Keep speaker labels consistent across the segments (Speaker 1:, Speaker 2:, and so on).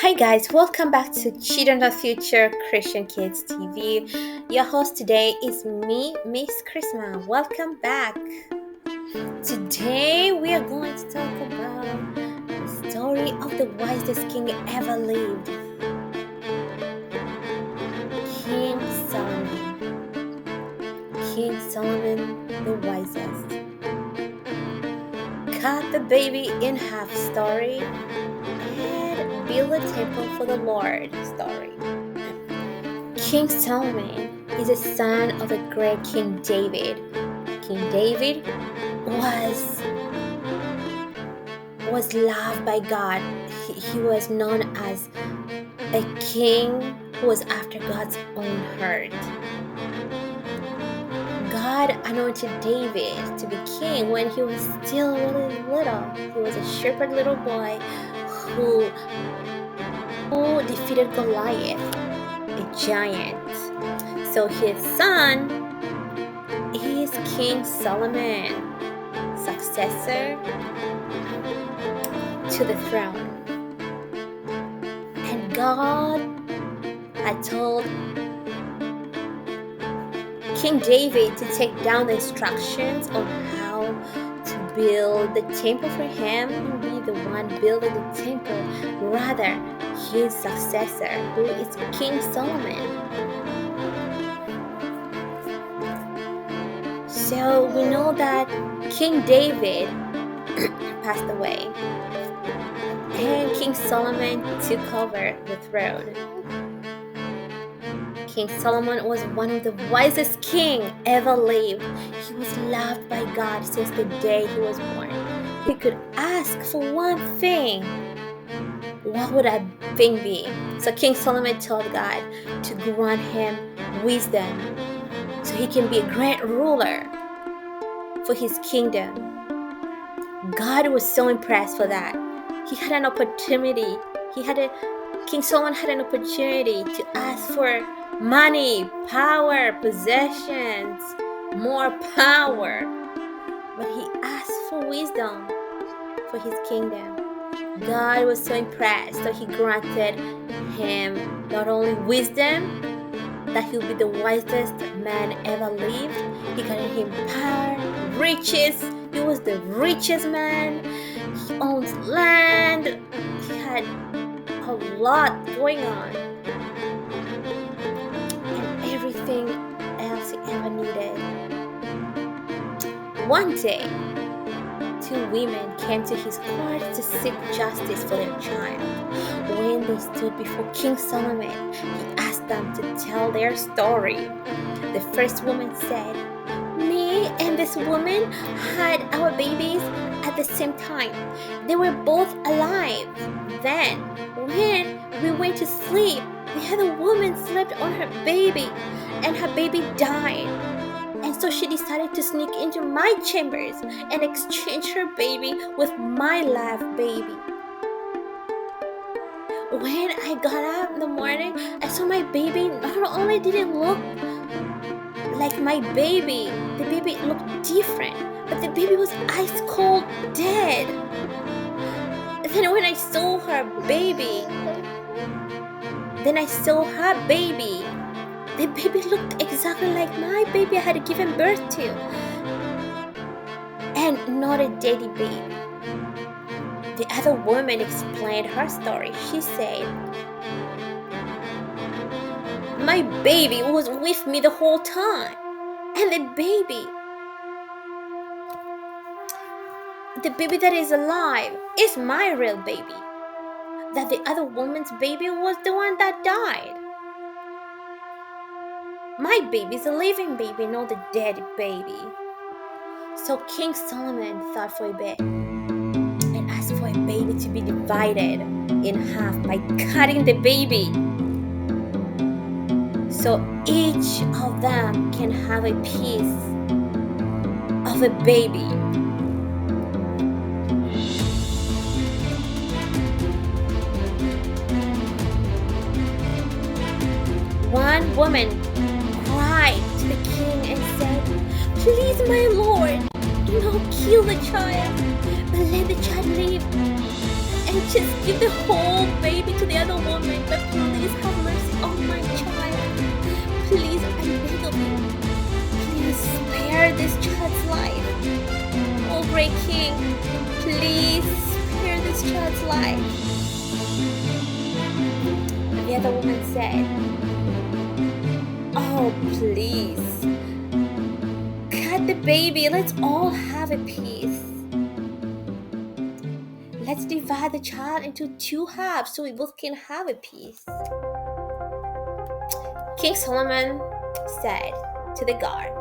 Speaker 1: Hi guys, welcome back to Children of Future Christian Kids TV. Your host today is me, Miss Christmas. Welcome back. Today we are going to talk about the story of the wisest king ever lived, King Solomon. King Solomon the wisest. Cut the baby in half story and build a temple for the Lord story. King Solomon is a son of a great King David. King David was loved by God. He was known as a king who was after God's own heart. God anointed David to be king when he was still really little. He was a shepherd little boy who defeated Goliath, a giant. So his son is King Solomon, successor to the throne. And God had told King David to take down the instructions on how to build the temple for him and be the one building the temple, rather his successor, who is King Solomon. So we know that King David passed away and King Solomon took over the throne. King Solomon was one of the wisest kings ever lived. He was loved by God since the day he was born. He could ask for one thing. What would that thing be? So King Solomon told God to grant him wisdom so he can be a great ruler for his kingdom. God was so impressed for that. He had an opportunity. King Solomon had an opportunity to ask for money, power, possessions, more power. But he asked for wisdom for his kingdom. God was so impressed, so he granted him not only wisdom, that he'll be the wisest man ever lived. He granted him power, riches. He was the richest man. He owns land. He had a lot going on. And everything else he ever needed. One day, two women came to his court to seek justice for their child. When they stood before King Solomon, he asked them to tell their story. The first woman said, "Me and this woman had our babies at the same time. They were both alive. Then, when we went to sleep, the other woman slept on her baby, and her baby died. And so she decided to sneak into my chambers and exchange her baby with my live baby. When I got up in the morning, I saw my baby not only didn't look like my baby, the baby looked different, but the baby was ice cold dead. Then when I saw her baby, the baby looked exactly like my baby I had given birth to, and not a daddy baby." The other woman explained her story. She said, "My baby was with me the whole time, and the baby that is alive is my real baby. That the other woman's baby was the one that died. My baby is a living baby, not a dead baby." So King Solomon thought for a bit and asked for a baby to be divided in half by cutting the baby, so each of them can have a piece of a baby. One woman cried to the king and said, "Please, my lord, do not kill the child, but let the child live, and can't just give the whole baby to the other woman, but please have mercy on my child. Please, I beg of you, please spare this child's life. Oh, great King, please spare this child's life. The other woman said, oh, please, cut the baby. Let's all have a piece. Let's divide the child into 2 halves so we both can have a piece. King Solomon said to the guard,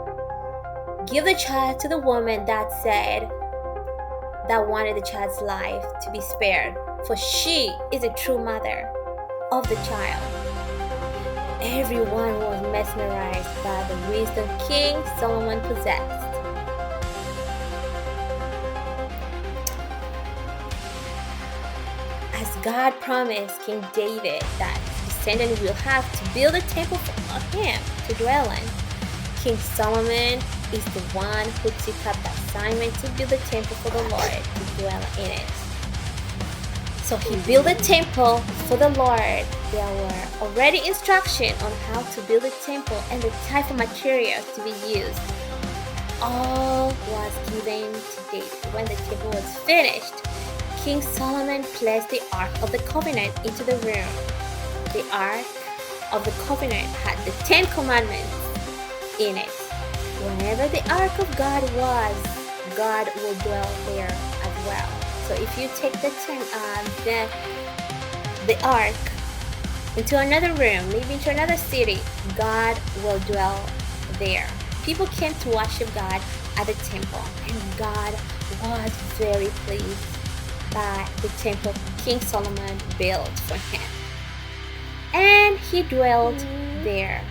Speaker 1: give the child to the woman that wanted the child's life to be spared, for she is a true mother of the child. Everyone was mesmerized by the wisdom King Solomon possessed. As God promised King David that his descendant will have to build a temple for him to dwell in, King Solomon is the one who took up the assignment to build a temple for the Lord to dwell in it. So he built a temple for the Lord. There were already instructions on how to build a temple and the type of materials to be used. All was given to David. When the temple was finished, King Solomon placed the Ark of the Covenant into the room. The Ark of the Covenant had the 10 Commandments in it. Wherever the Ark of God was, God will dwell there as well. So if you take the Ark into another room, maybe into another city, God will dwell there. People came to worship God at the temple, and God was very pleased by the temple King Solomon built for him. And he dwelled there.